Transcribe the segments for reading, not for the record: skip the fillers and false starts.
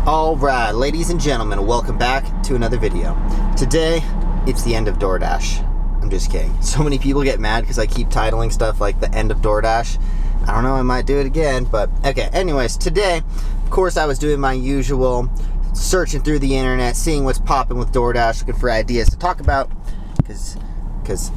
Alright, ladies and gentlemen, welcome back to another video. Today, it's the end of Doordash. I'm just kidding. So many people get mad because I keep titling stuff like the end of Doordash. I don't know, I might do it again, but okay. Anyways, today, of course, I was doing my usual searching through the internet, seeing what's popping with Doordash, looking for ideas to talk about, because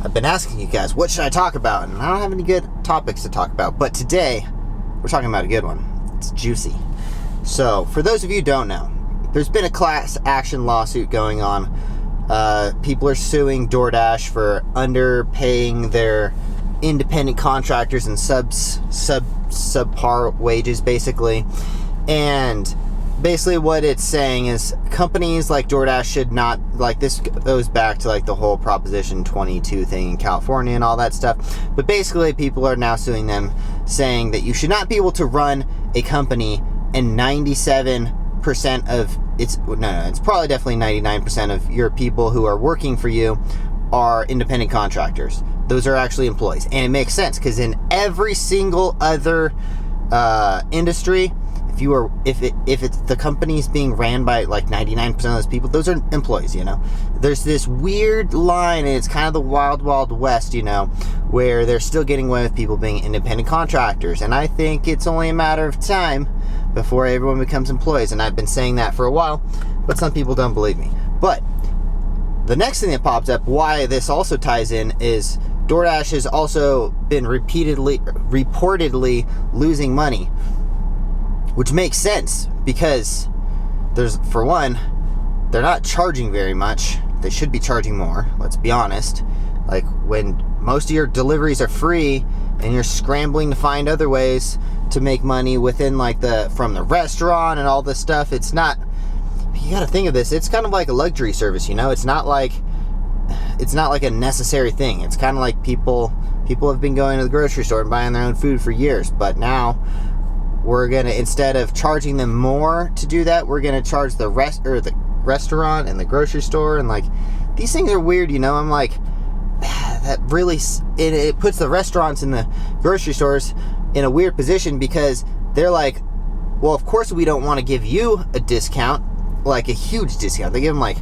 I've been asking you guys, what should I talk about? And I don't have any good topics to talk about, but today, we're talking about a good one. It's juicy. So, for those of you who don't know, there's been a class action lawsuit going on. People are suing Doordash for underpaying their independent contractors and subpar wages, basically. And basically what it's saying is companies like Doordash should not, like, this goes back to like the whole Proposition 22 thing in California and all that stuff. But basically people are now suing them, saying that you should not be able to run a company and 97% of it's probably definitely 99% of your people who are working for you are independent contractors. Those are actually employees, and it makes sense because in every single other industry, if it's the company's being ran by like 99% of those people, those are employees. You know, there's this weird line, and it's kind of the wild west, you know, where they're still getting away with people being independent contractors, and I think it's only a matter of time before everyone becomes employees. And I've been saying that for a while, but some people don't believe me. But the next thing that pops up, why this also ties in, is Doordash has also been reportedly losing money, which makes sense because for one, they're not charging very much. They should be charging more, let's be honest. Like, when most of your deliveries are free and you're scrambling to find other ways to make money within like from the restaurant and all this stuff, it's not, you gotta think of this, it's kind of like a luxury service, you know. It's not like a necessary thing. It's kind of like people have been going to the grocery store and buying their own food for years, but now we're gonna, instead of charging them more to do that, we're gonna charge the restaurant and the grocery store, and like, these things are weird, you know. I'm like, that really, it puts the restaurants and the grocery stores in a weird position, because they're like, well, of course we don't want to give you a discount, like a huge discount. They give them like,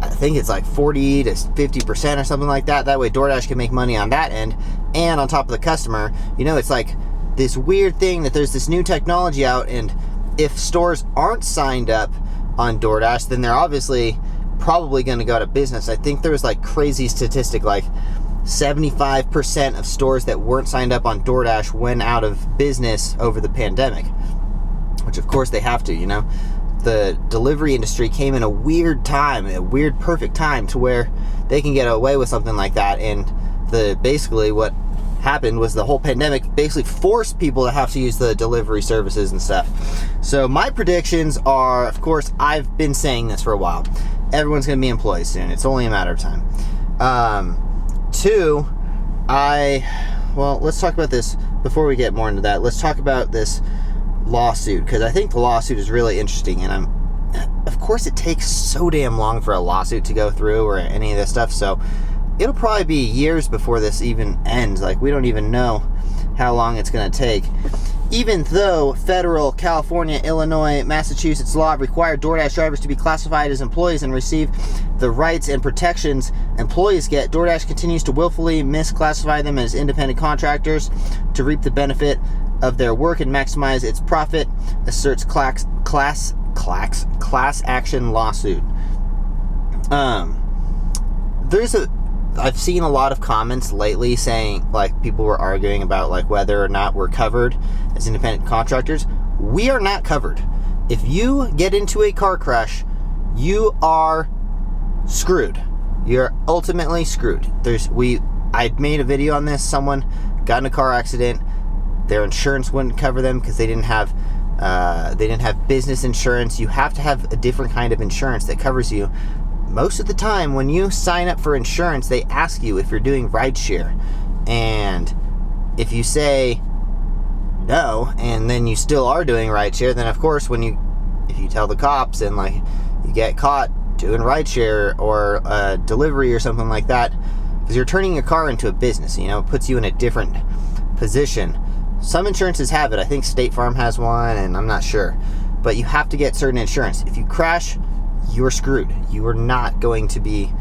I think it's like 40 to 50% or something like that. That way Doordash can make money on that end, and on top of the customer. You know, it's like this weird thing that there's this new technology out, and if stores aren't signed up on Doordash, then they're obviously probably going to go out of business. I think there was like crazy statistic, like 75% of stores that weren't signed up on Doordash went out of business over the pandemic, which of course they have to, you know. The delivery industry came in a weird time, a weird perfect time, to where they can get away with something like that. And basically what happened was the whole pandemic basically forced people to have to use the delivery services and stuff. So my predictions are, of course, I've been saying this for a while, everyone's going to be employees soon. It's only a matter of time. Two, let's talk about this before we get more into that. Let's talk about this lawsuit, because I think the lawsuit is really interesting, and of course it takes so damn long for a lawsuit to go through or any of this stuff, so it'll probably be years before this even ends. Like, we don't even know how long it's going to take. Even though federal, California, Illinois, Massachusetts law require DoorDash drivers to be classified as employees and receive the rights and protections employees get, Doordash continues to willfully misclassify them as independent contractors to reap the benefit of their work and maximize its profit, asserts class action lawsuit. I've seen a lot of comments lately saying, like, people were arguing about like whether or not we're covered as independent contractors. We are not covered. If you get into a car crash, you are screwed. You're ultimately screwed. I made a video on this. Someone got in a car accident. Their insurance wouldn't cover them because they didn't have business insurance. You have to have a different kind of insurance that covers you. Most of the time when you sign up for insurance, they ask you if you're doing rideshare, and if you say no and then you still are doing rideshare, then of course if you tell the cops and like you get caught doing rideshare or delivery or something like that, because you're turning your car into a business, you know, it puts you in a different position. Some insurances have it. I think State Farm has one, and I'm not sure. but you have to get certain insurance. If you crash, you're screwed. You are not going to be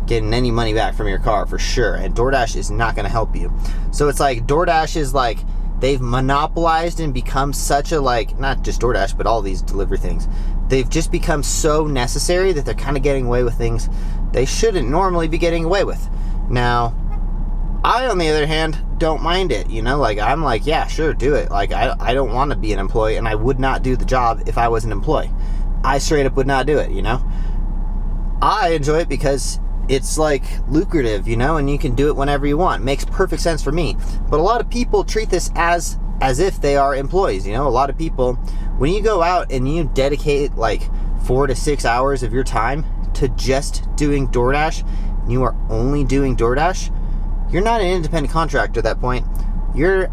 getting any money back from your car for sure, and DoorDash is not going to help you. So it's like DoorDash is like, they've monopolized and become such a, like, not just DoorDash, but all these delivery things. They've just become so necessary that they're kind of getting away with things they shouldn't normally be getting away with. Now, I, on the other hand, don't mind it, you know? Like, I'm like, yeah, sure, do it. Like, I don't want to be an employee, and I would not do the job if I was an employee. I straight up would not do it, you know? I enjoy it because it's, like, lucrative, you know? And you can do it whenever you want. It makes perfect sense for me. But a lot of people treat this as if they are employees, you know? A lot of people, when you go out and you dedicate, like, 4 to 6 hours of your time to just doing DoorDash, and you are only doing DoorDash, you're not an independent contractor at that point. You're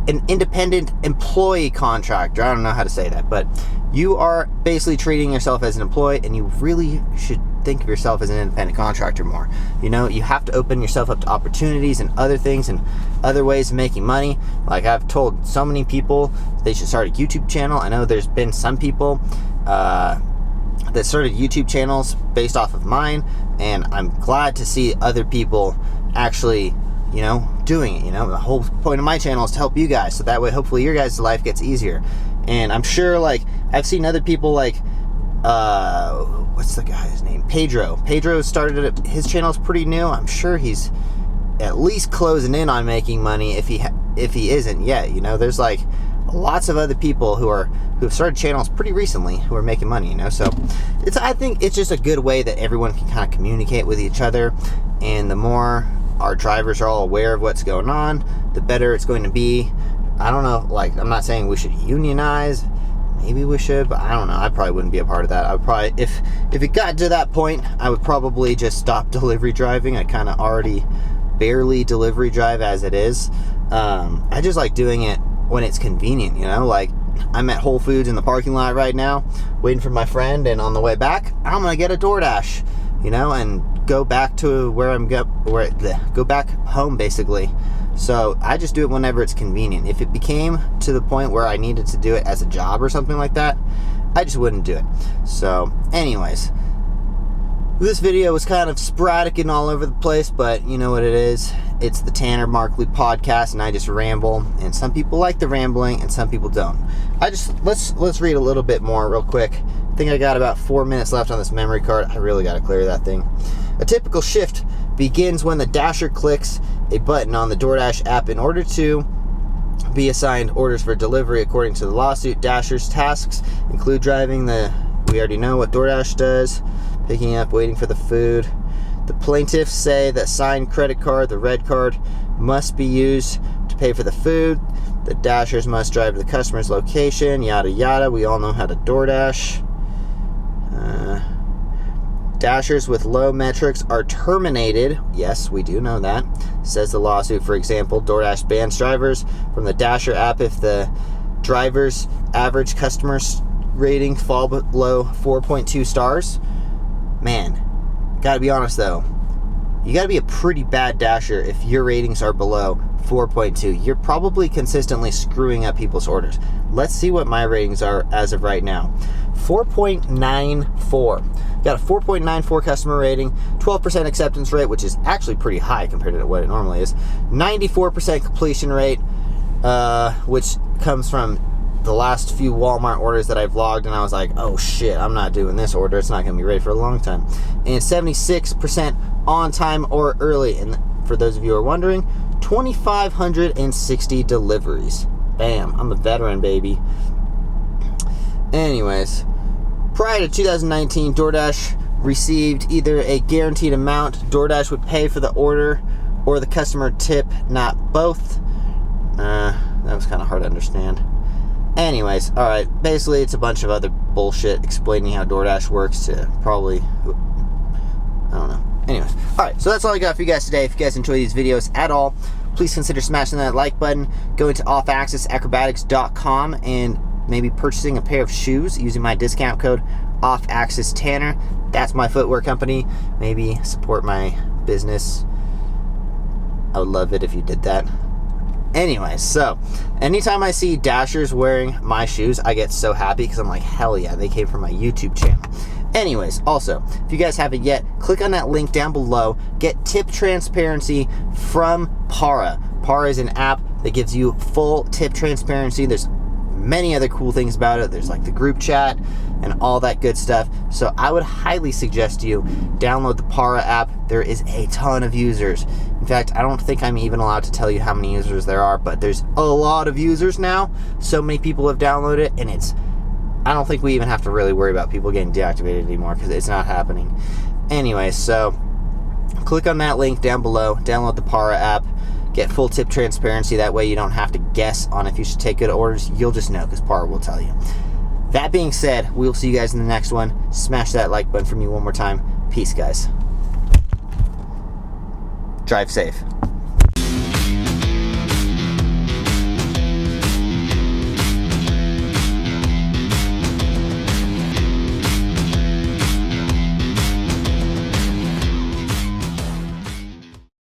an independent employee contractor. I don't know how to say that, but you are basically treating yourself as an employee, and you really should think of yourself as an independent contractor more. You know, you have to open yourself up to opportunities and other things and other ways of making money. Like, I've told so many people they should start a YouTube channel. I know there's been some people that started YouTube channels based off of mine, and I'm glad to see other people actually, you know, doing it. You know, the whole point of my channel is to help you guys, so that way hopefully your guys' life gets easier. And I'm sure, like, I've seen other people, like, what's the guy's name? Pedro started his channel's pretty new. I'm sure he's at least closing in on making money if he isn't yet. You know, there's like lots of other people who have started channels pretty recently who are making money, you know. So I think it's just a good way that everyone can kind of communicate with each other, and the more our drivers are all aware of what's going on, the better it's going to be. I don't know, like, I'm not saying we should unionize. Maybe we should, but I don't know. I probably wouldn't be a part of that. I would probably, if it got to that point, I would probably just stop delivery driving. I kind of already barely delivery drive as it is. I just like doing it when it's convenient, you know? Like, I'm at Whole Foods in the parking lot right now, waiting for my friend, and on the way back, I'm gonna get a DoorDash, you know, and go back to go back home, basically. So I just do it whenever it's convenient. If it became to the point where I needed to do it as a job or something like that, I just wouldn't do it. So anyways, this video was kind of sporadic and all over the place, but you know what it is. It's the Tanner Markley podcast, and I just ramble, and some people like the rambling and some people don't. Let's read a little bit more real quick. I think I got about 4 minutes left on this memory card. I really got to clear that thing. A typical shift begins when the dasher clicks a button on the DoorDash app. In order to be assigned orders for delivery according to the lawsuit, Dasher's tasks include driving we already know what DoorDash does, picking up, waiting for the food. The plaintiffs say the signed credit card, the red card, must be used to pay for the food. The Dashers must drive to the customer's location, yada yada. We all know how to DoorDash. Dashers with low metrics are terminated. Yes, we do know that. Says the lawsuit. For example, DoorDash bans drivers from the Dasher app if the driver's average customer rating fall below 4.2 stars. Man, gotta be honest though. You gotta be a pretty bad Dasher if your ratings are below 4.2. You're probably consistently screwing up people's orders. Let's see what my ratings are as of right now. 4.94. Got a 4.94 customer rating, 12% acceptance rate, which is actually pretty high compared to what it normally is. 94% completion rate, which comes from the last few Walmart orders that I've logged, and I was like, oh shit, I'm not doing this order. It's not going to be ready for a long time. And 76% on time or early. And for those of you who are wondering, 2,560 deliveries. Bam, I'm a veteran, baby. Anyways, prior to 2019, DoorDash received either a guaranteed amount DoorDash would pay for the order or the customer tip, not both. That was kind of hard to understand. Anyways, alright, basically it's a bunch of other bullshit explaining how DoorDash works to probably, I don't know. Anyways, alright, so that's all I got for you guys today. If you guys enjoy these videos at all, please consider smashing that like button, going to offaccessacrobatics.com, and maybe purchasing a pair of shoes using my discount code OFFACCESSTANNER. That's my footwear company. Maybe support my business. I would love it if you did that. Anyway, so anytime I see Dashers wearing my shoes, I get so happy because I'm like, hell yeah, they came from my YouTube channel. Anyways, also, if you guys haven't yet, click on that link down below. Get tip transparency from Para. Para is an app that gives you full tip transparency. There's many other cool things about it. There's like the group chat and all that good stuff. So I would highly suggest you download the Para app. There is a ton of users. In fact, I don't think I'm even allowed to tell you how many users there are, but there's a lot of users now. So many people have downloaded it, and I don't think we even have to really worry about people getting deactivated anymore because it's not happening. Anyway, so click on that link down below, download the Para app, get full tip transparency. That way you don't have to guess on if you should take good orders. You'll just know because Para will tell you. That being said, we'll see you guys in the next one. Smash that like button for me one more time. Peace, guys. Drive safe.